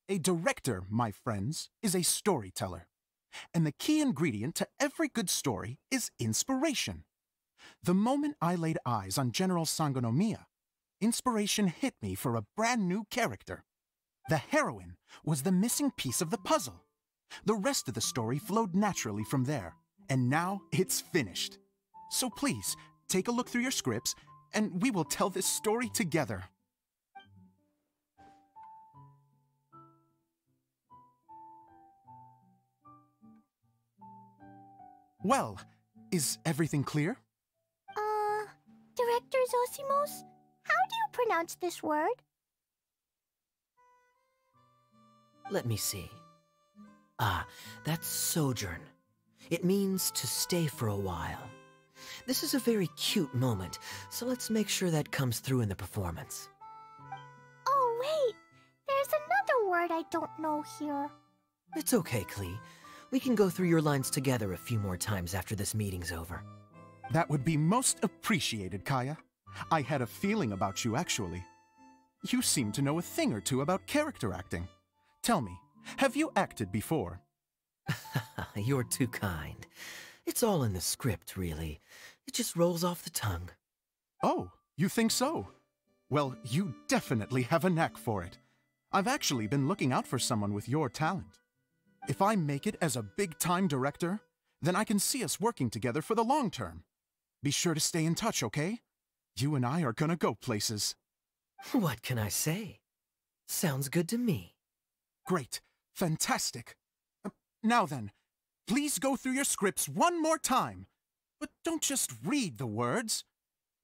A director, my friends, is a storyteller. And the key ingredient to every good story is inspiration. The moment I laid eyes on General Sangonomiya, inspiration hit me for a brand new character. The heroine was the missing piece of the puzzle. The rest of the story flowed naturally from there, and now it's finished. So please, take a look through your scripts, and we will tell this story together. Well, is everything clear? Director Zosimos, how do you pronounce this word? Let me see. Ah, that's sojourn. It means to stay for a while. This is a very cute moment, so let's make sure that comes through in the performance. Oh, wait. There's another word I don't know here. It's okay, Klee. We can go through your lines together a few more times after this meeting's over. That would be most appreciated, Kaya. I had a feeling about you, actually. You seem to know a thing or two about character acting. Tell me, have you acted before? You're too kind. It's all in the script, really. It just rolls off the tongue. Oh, you think so? Well, you definitely have a knack for it. I've actually been looking out for someone with your talent. If I make it as a big-time director, then I can see us working together for the long term. Be sure to stay in touch, okay? You and I are gonna go places. What can I say? Sounds good to me. Great. Fantastic. Now then, please go through your scripts one more time. But don't just read the words.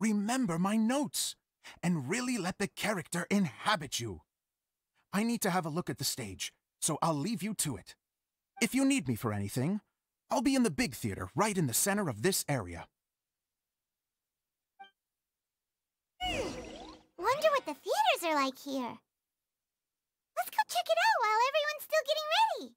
Remember my notes, and really let the character inhabit you. I need to have a look at the stage, so I'll leave you to it. If you need me for anything, I'll be in the big theater right in the center of this area. Wonder what the theaters are like here. Let's go check it out while everyone's still getting ready.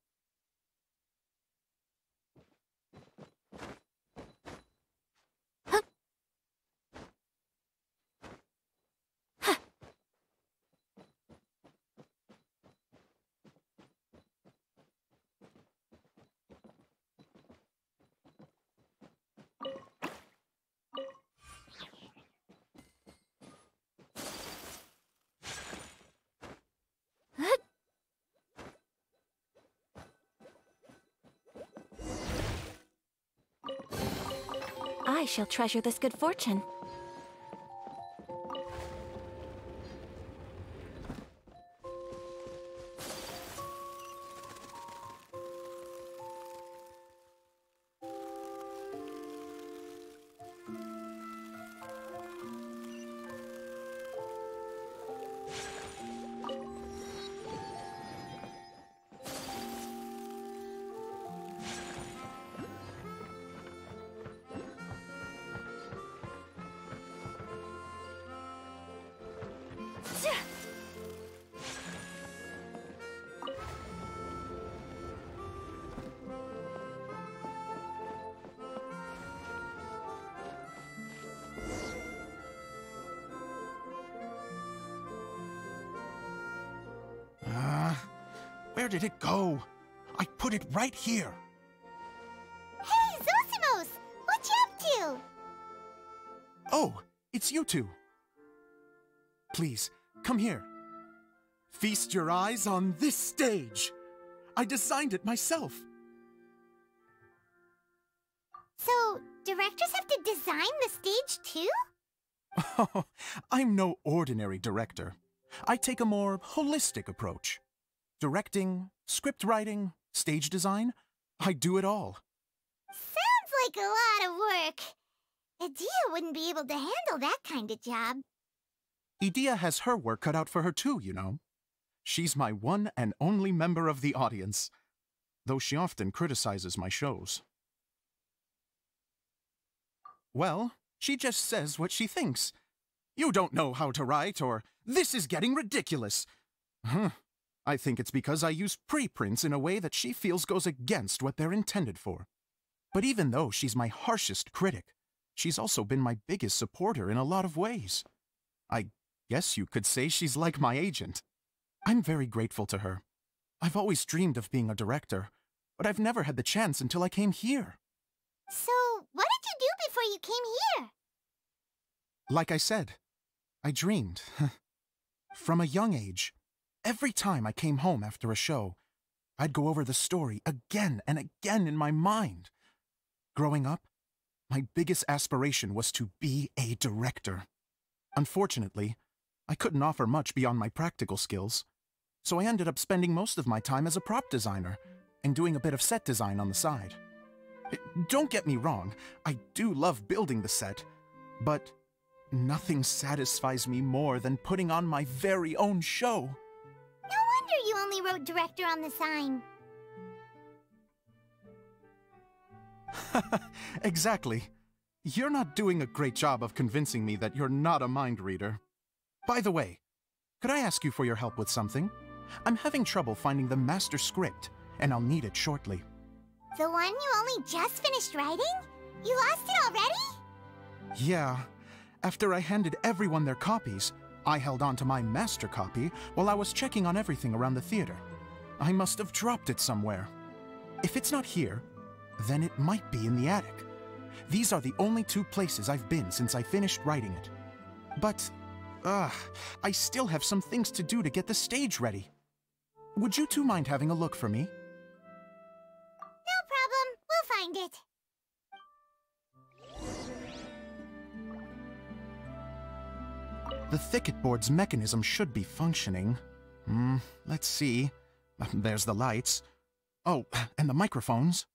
I shall treasure this good fortune. Where did it go? I put it right here. Hey, Zosimos! What you up to? Oh, it's you two. Please, come here. Feast your eyes on this stage. I designed it myself. So, directors have to design the stage too? Oh, I'm no ordinary director. I take a more holistic approach. Directing, script writing, stage design, I do it all. Sounds like a lot of work. Edea wouldn't be able to handle that kind of job. Edea has her work cut out for her too, you know. She's my one and only member of the audience, though she often criticizes my shows. Well, she just says what she thinks. You don't know how to write, or this is getting ridiculous. I think it's because I use preprints in a way that she feels goes against what they're intended for. But even though she's my harshest critic, she's also been my biggest supporter in a lot of ways. I guess you could say she's like my agent. I'm very grateful to her, I've always dreamed of being a director, but I've never had the chance until I came here. So, what did you do before you came here? Like I said, I dreamed. From a young age, every time I came home after a show, I'd go over the story again and again in my mind. Growing up, my biggest aspiration was to be a director. Unfortunately, I couldn't offer much beyond my practical skills, so I ended up spending most of my time as a prop designer and doing a bit of set design on the side. Don't get me wrong, I do love building the set, but nothing satisfies me more than putting on my very own show. No wonder you only wrote director on the sign. Exactly. You're not doing a great job of convincing me that you're not a mind reader. By the way, could I ask you for your help with something? I'm having trouble finding the master script, and I'll need it shortly. The one you only just finished writing? You lost it already? Yeah. After I handed everyone their copies, I held on to my master copy while I was checking on everything around the theater. I must have dropped it somewhere. If it's not here, then it might be in the attic. These are the only two places I've been since I finished writing it. But, I still have some things to do to get the stage ready. Would you two mind having a look for me? No problem. We'll find it. The thicket board's mechanism should be functioning. Let's see. There's the lights. Oh, and the microphones.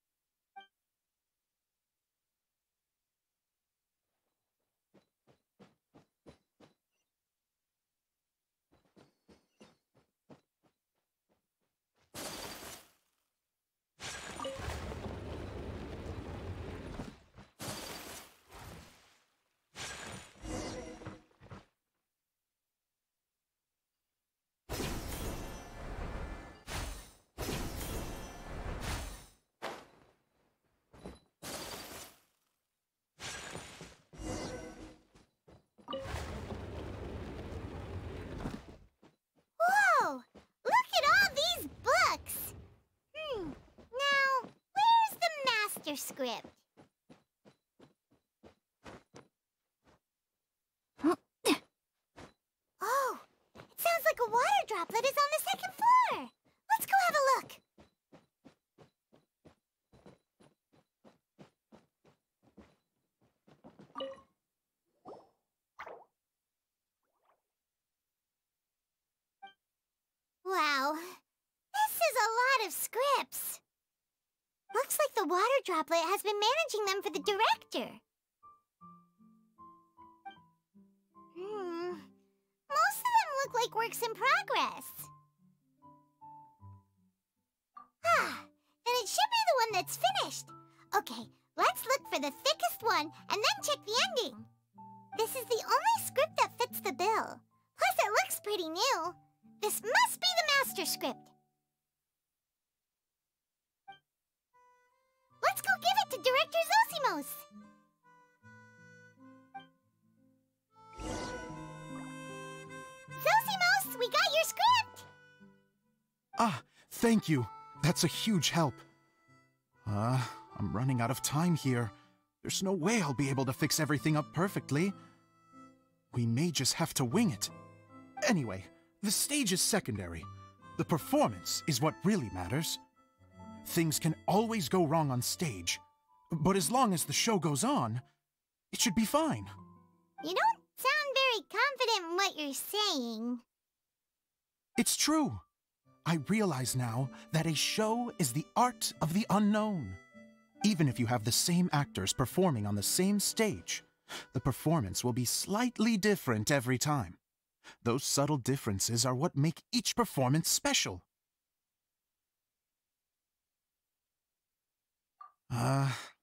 Whoa! Look at all these books! Now, where's the master script? Oh, it sounds like a water droplet is on the second floor. Let's go have a look. Wow, this is a lot of scripts. Looks like the water droplet has been managing them for the director. Most of them look like works in progress. Then it should be the one that's finished. Okay, let's look for the thickest one and then check the ending. This is the only script that fits the bill. Plus, it looks pretty new. This must be the master script. Let's go give it to Director Zosimos. Zosimos, we got your script! Ah, thank you. That's a huge help. I'm running out of time here. There's no way I'll be able to fix everything up perfectly. We may just have to wing it. Anyway, the stage is secondary. The performance is what really matters. Things can always go wrong on stage, but as long as the show goes on, it should be fine. You don't sound very confident in what you're saying. It's true. I realize now that a show is the art of the unknown. Even if you have the same actors performing on the same stage, the performance will be slightly different every time. Those subtle differences are what make each performance special.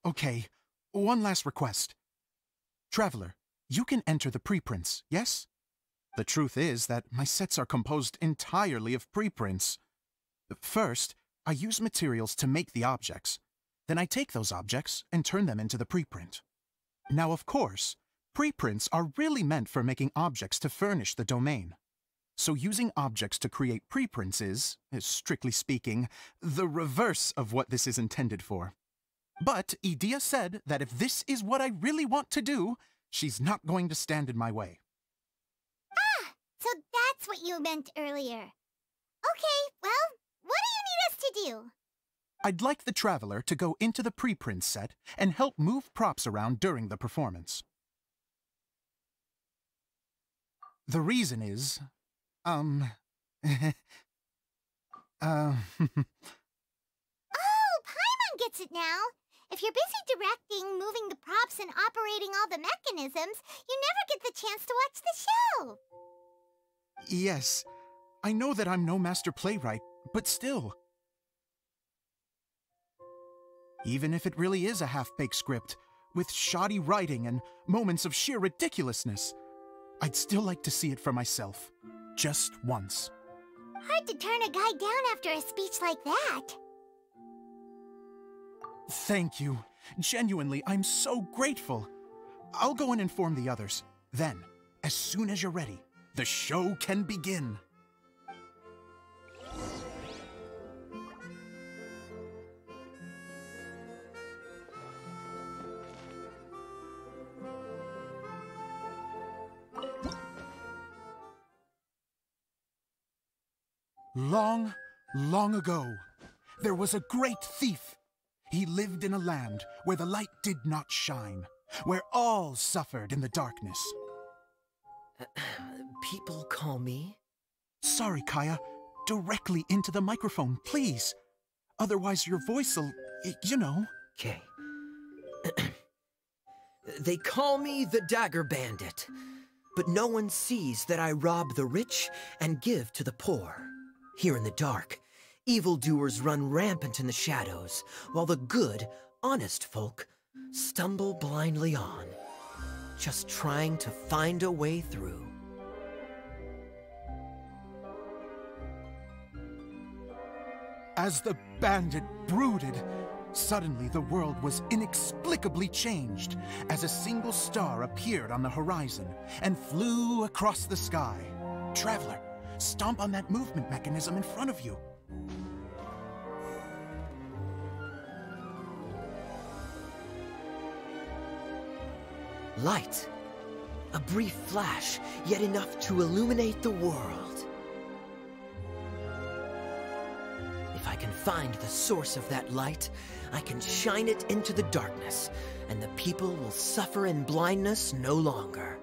Okay. One last request. Traveler, you can enter the preprints, yes? The truth is that my sets are composed entirely of preprints. First, I use materials to make the objects. Then I take those objects and turn them into the preprint. Now, of course, preprints are really meant for making objects to furnish the domain. So using objects to create preprints is, strictly speaking, the reverse of what this is intended for. But Edea said that if this is what I really want to do, she's not going to stand in my way. Ah, so that's what you meant earlier. Okay, well, what do you need us to do? I'd like the Traveler to go into the preprint set and help move props around during the performance. The reason is, Oh, Paimon gets it now. If you're busy directing, moving the props, and operating all the mechanisms, you never get the chance to watch the show. Yes, I know that I'm no master playwright, but still. Even if it really is a half-baked script, with shoddy writing and moments of sheer ridiculousness, I'd still like to see it for myself, just once. Hard to turn a guy down after a speech like that. Thank you. Genuinely, I'm so grateful. I'll go and inform the others. Then, as soon as you're ready, the show can begin. Long, long ago, there was a great thief. He lived in a land where the light did not shine, where all suffered in the darkness. People call me? Sorry, Kaya. Directly into the microphone, please. Otherwise your voice'll, you know. Okay. They call me the Dagger Bandit, but no one sees that I rob the rich and give to the poor. Here in the dark, evildoers run rampant in the shadows, while the good, honest folk stumble blindly on, just trying to find a way through. As the bandit brooded, suddenly the world was inexplicably changed as a single star appeared on the horizon and flew across the sky. Traveler, stomp on that movement mechanism in front of you. Light. A brief flash, yet enough to illuminate the world. If I can find the source of that light, I can shine it into the darkness, and the people will suffer in blindness no longer.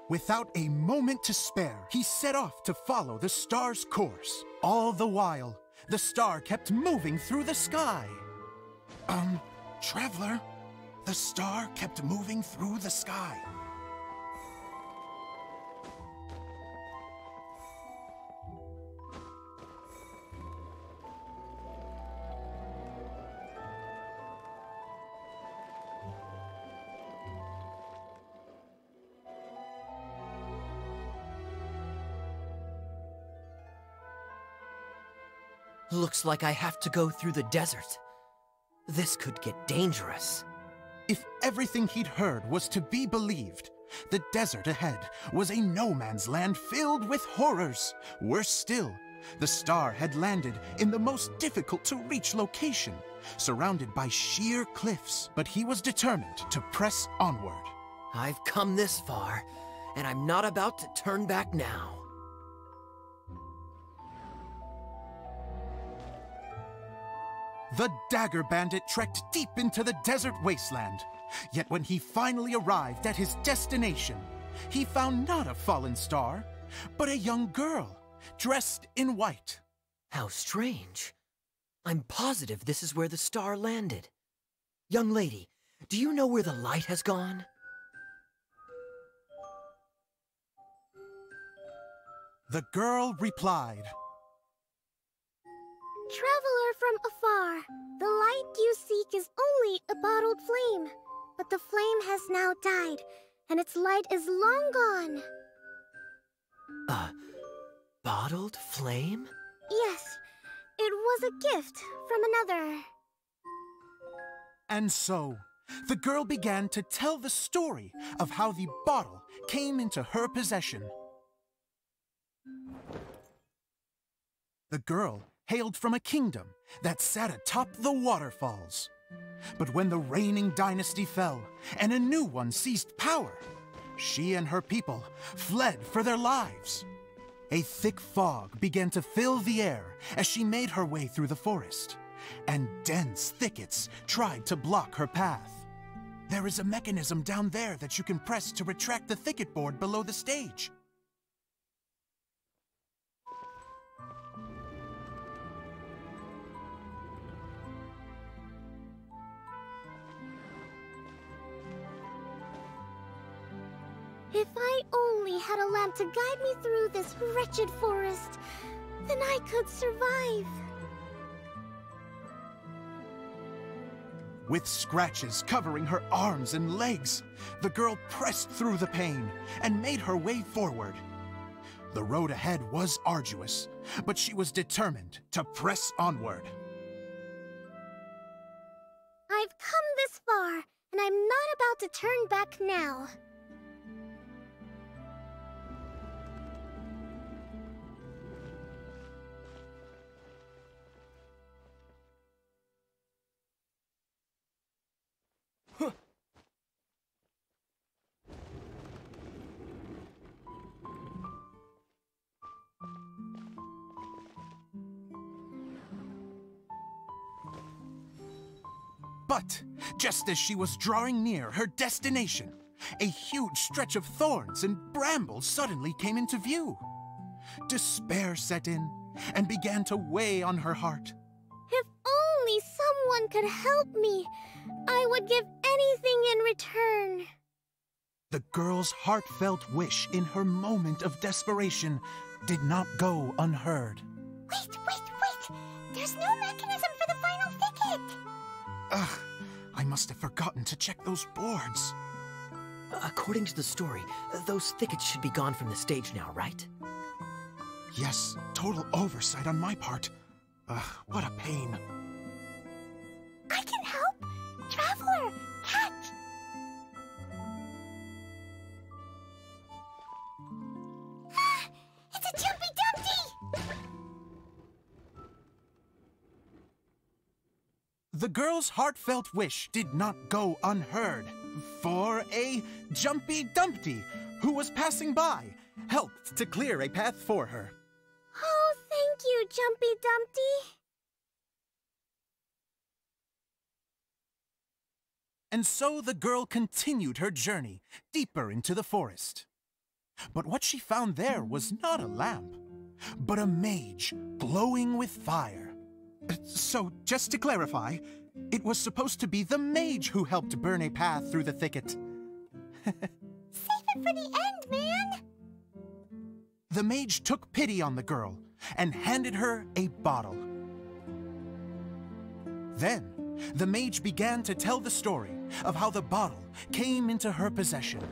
Without a moment to spare, he set off to follow the star's course. All the while, the star kept moving through the sky. Traveler, the star kept moving through the sky. Looks like I have to go through the desert. This could get dangerous. If everything he'd heard was to be believed, the desert ahead was a no-man's land filled with horrors. Worse still, the star had landed in the most difficult-to-reach location, surrounded by sheer cliffs. But he was determined to press onward. I've come this far, and I'm not about to turn back now. The Dagger Bandit trekked deep into the desert wasteland. Yet when he finally arrived at his destination, he found not a fallen star, but a young girl, dressed in white. How strange. I'm positive this is where the star landed. Young lady, do you know where the light has gone? The girl replied, Traveler from afar, the light you seek is only a bottled flame. But the flame has now died, and its light is long gone. bottled flame? Yes, it was a gift from another. And so, the girl began to tell the story of how the bottle came into her possession. The girl hailed from a kingdom that sat atop the waterfalls. But when the reigning dynasty fell and a new one seized power, she and her people fled for their lives. A thick fog began to fill the air as she made her way through the forest, and dense thickets tried to block her path. There is a mechanism down there that you can press to retract the thicket board below the stage. If I only had a lamp to guide me through this wretched forest, then I could survive. With scratches covering her arms and legs, the girl pressed through the pain and made her way forward. The road ahead was arduous, but she was determined to press onward. I've come this far, and I'm not about to turn back now. But just as she was drawing near her destination, a huge stretch of thorns and brambles suddenly came into view. Despair set in and began to weigh on her heart. If only someone could help me, I would give anything in return. The girl's heartfelt wish in her moment of desperation did not go unheard. Wait! There's no mechanism for the final thicket! Ugh, I must have forgotten to check those boards. According to the story, those thickets should be gone from the stage now, right? Yes, total oversight on my part. Ugh, what a pain. I can help! Traveler, catch! Ah, it's a Jumpy Dumpty! The girl's heartfelt wish did not go unheard, for a Jumpy Dumpty who was passing by helped to clear a path for her. Oh, thank you, Jumpy Dumpty. And so the girl continued her journey deeper into the forest. But what she found there was not a lamp, but a mage glowing with fire. So, just to clarify, it was supposed to be the mage who helped burn a path through the thicket. Save it for the end, man! The mage took pity on the girl and handed her a bottle. Then, the mage began to tell the story of how the bottle came into her possession.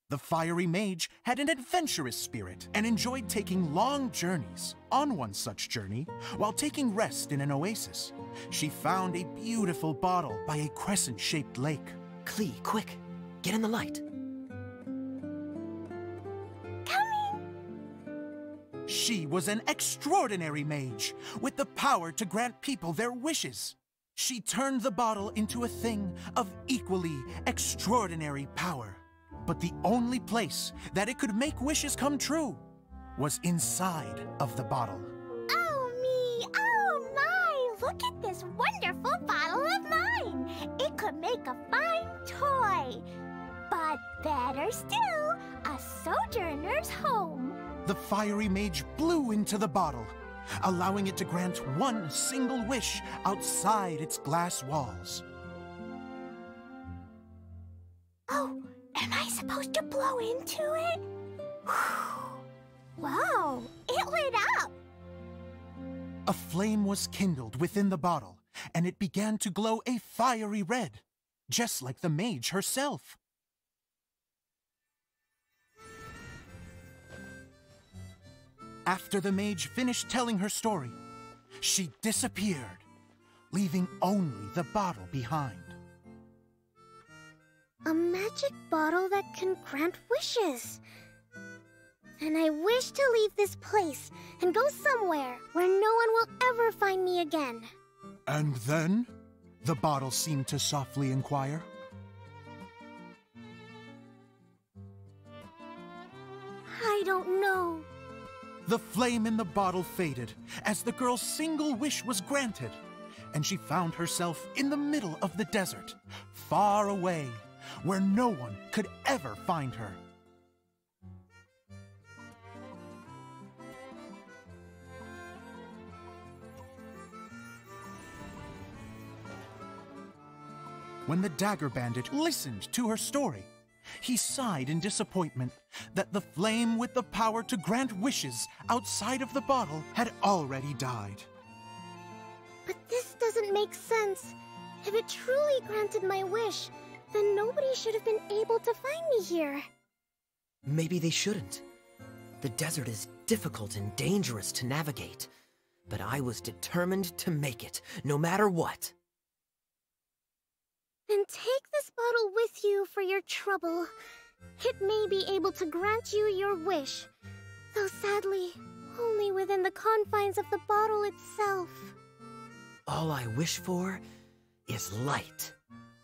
The fiery mage had an adventurous spirit and enjoyed taking long journeys. On one such journey, while taking rest in an oasis, she found a beautiful bottle by a crescent-shaped lake. Klee, quick! Get in the light! She was an extraordinary mage, with the power to grant people their wishes. She turned the bottle into a thing of equally extraordinary power. But the only place that it could make wishes come true was inside of the bottle. Oh me, oh my! Look at this wonderful bottle of mine! It could make a fine toy. But better still, a sojourner's home. The fiery mage blew into the bottle, allowing it to grant one single wish outside its glass walls. Oh, am I supposed to blow into it? Wow, it lit up! A flame was kindled within the bottle, and it began to glow a fiery red, just like the mage herself. After the mage finished telling her story, she disappeared, leaving only the bottle behind. A magic bottle that can grant wishes. And I wish to leave this place and go somewhere where no one will ever find me again. And then, the bottle seemed to softly inquire. I don't know. The flame in the bottle faded as the girl's single wish was granted, and she found herself in the middle of the desert, far away, where no one could ever find her. When the Dagger Bandit listened to her story, he sighed in disappointment that the flame with the power to grant wishes outside of the bottle had already died. But this doesn't make sense. If it truly granted my wish, then nobody should have been able to find me here. Maybe they shouldn't. The desert is difficult and dangerous to navigate, but I was determined to make it, no matter what. Then take this bottle with you for your trouble. It may be able to grant you your wish, though sadly, only within the confines of the bottle itself. All I wish for is light.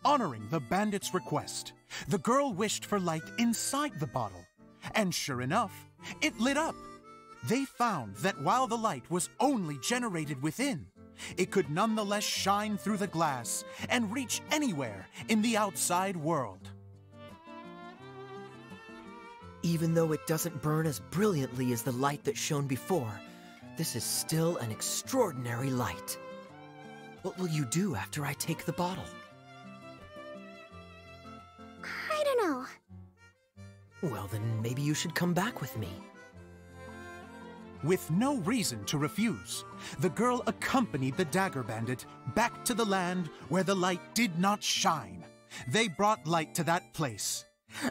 Honoring the bandit's request, the girl wished for light inside the bottle, and sure enough, it lit up. They found that while the light was only generated within, it could nonetheless shine through the glass and reach anywhere in the outside world. Even though it doesn't burn as brilliantly as the light that shone before, this is still an extraordinary light. What will you do after I take the bottle? I don't know. Well, then maybe you should come back with me. With no reason to refuse, the girl accompanied the Dagger Bandit back to the land where the light did not shine. They brought light to that place,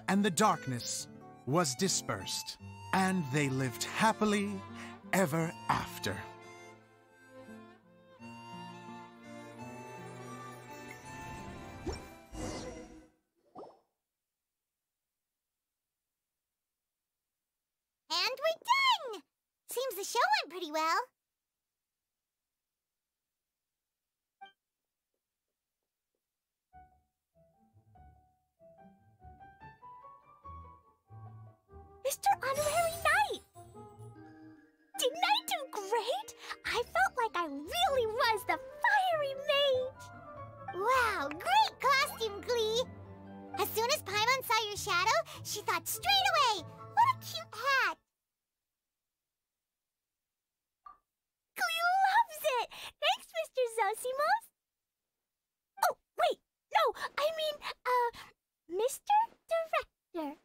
and the darkness was dispersed, and they lived happily ever after. And we're done! Seems the show went pretty well. Mr. Honorary Knight! Didn't I do great? I felt like I really was the fiery mage! Wow, great costume, Klee! As soon as Paimon saw your shadow, she thought straight away, what a cute hat! Klee loves it! Thanks, Mr. Zosimos! Oh, wait! No, I mean, Mr. Director.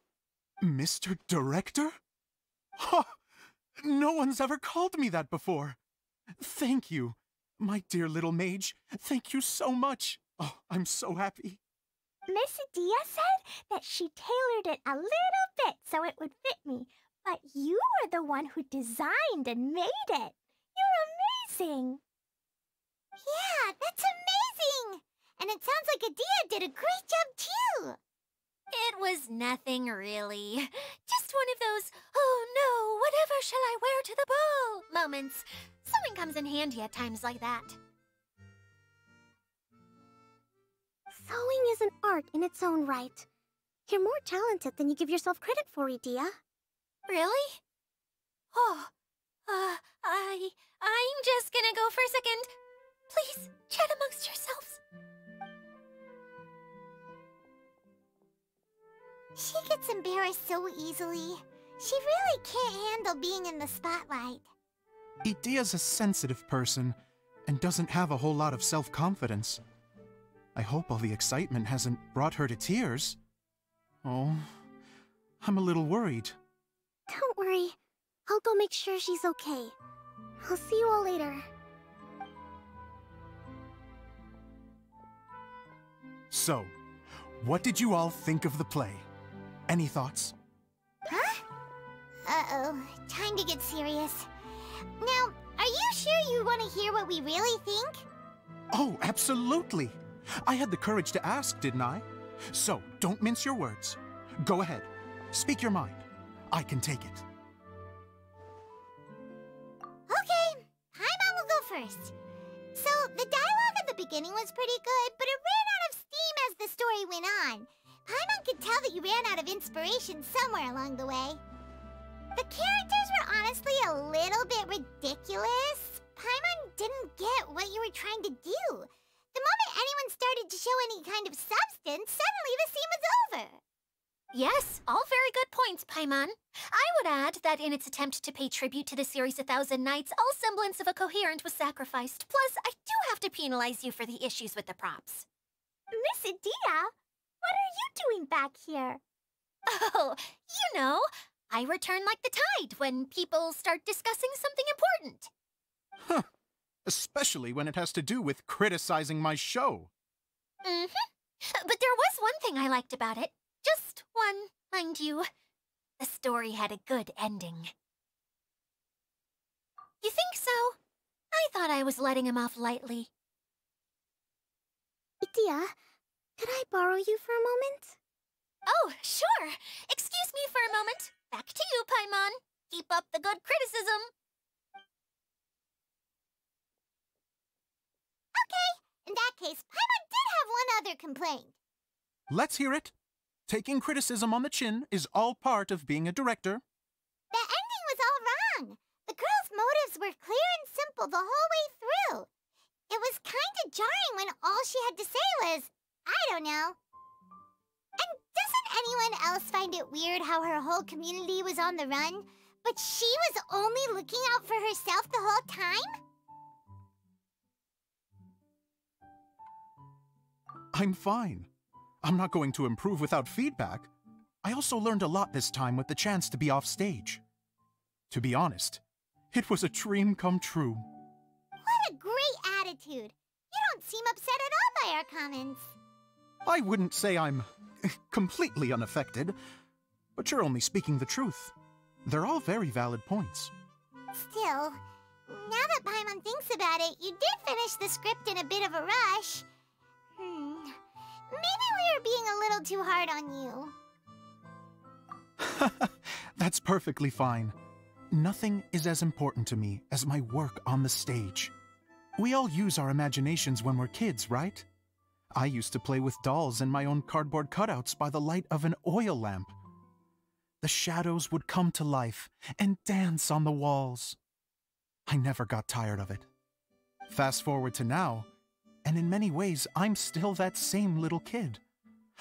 Mr. Director? Ha! No one's ever called me that before. Thank you, my dear little mage. Thank you so much. Oh, I'm so happy. Miss Adia said that she tailored it a little bit so it would fit me, but you were the one who designed and made it. You're amazing. Yeah, that's amazing! And it sounds like Adia did a great job, too! It was nothing, really. Just one of those, oh no, whatever shall I wear to the ball moments. Sewing comes in handy at times like that. Sewing is an art in its own right. You're more talented than you give yourself credit for, Adia. Really? Oh, I'm just gonna go for a second. Please, chat amongst yourselves. She gets embarrassed so easily. She really can't handle being in the spotlight. Adia's a sensitive person and doesn't have a whole lot of self-confidence. I hope all the excitement hasn't brought her to tears. Oh, I'm a little worried. Don't worry. I'll go make sure she's okay. I'll see you all later. So, what did you all think of the play? Any thoughts? Huh? Uh-oh, time to get serious. Now, are you sure you want to hear what we really think? Oh, absolutely. I had the courage to ask, didn't I? So, don't mince your words. Go ahead. Speak your mind. I can take it. Okay, Paimon will go first. So, the dialogue at the beginning was pretty good, but it ran out of steam as the story went on. Paimon could tell that you ran out of inspiration somewhere along the way. The characters were honestly a little bit ridiculous. Paimon didn't get what you were trying to do. The moment anyone started to show any kind of substance, suddenly the scene was over. Yes, all very good points, Paimon. I would add that in its attempt to pay tribute to the series 1,000 Nights, all semblance of a coherent was sacrificed. Plus, I do have to penalize you for the issues with the props. Miss Adia, what are you doing back here? Oh, you know, I return like the tide when people start discussing something important. Huh. Especially when it has to do with criticizing my show. But there was one thing I liked about it. Just one, mind you. The story had a good ending. You think so? I thought I was letting him off lightly. Idia, could I borrow you for a moment? Oh, sure. Excuse me for a moment. Back to you, Paimon. Keep up the good criticism. Okay, in that case, Paimon did have one other complaint. Let's hear it. Taking criticism on the chin is all part of being a director. The ending was all wrong. The girl's motives were clear and simple the whole way through. It was kind of jarring when all she had to say was, I don't know. And doesn't anyone else find it weird how her whole community was on the run, but she was only looking out for herself the whole time? I'm fine. I'm not going to improve without feedback. I also learned a lot this time with the chance to be off stage. To be honest, it was a dream come true. What a great attitude. You don't seem upset at all by our comments. I wouldn't say I'm completely unaffected, but you're only speaking the truth. They're all very valid points. Still, now that Paimon thinks about it, you did finish the script in a bit of a rush. Maybe we were being a little too hard on you. That's perfectly fine. Nothing is as important to me as my work on the stage. We all use our imaginations when we're kids, right? I used to play with dolls and my own cardboard cutouts by the light of an oil lamp. The shadows would come to life and dance on the walls. I never got tired of it. Fast forward to now, and in many ways, I'm still that same little kid,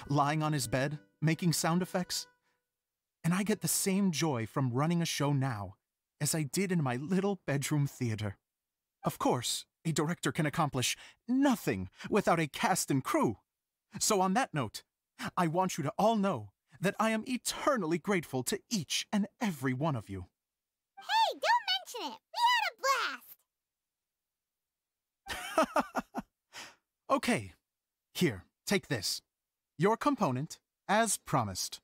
lying on his bed, making sound effects. And I get the same joy from running a show now as I did in my little bedroom theater. Of course, a director can accomplish nothing without a cast and crew. So on that note, I want you to all know that I am eternally grateful to each and every one of you. Hey, don't mention it! We had a blast! Okay, here, take this. Your component, as promised.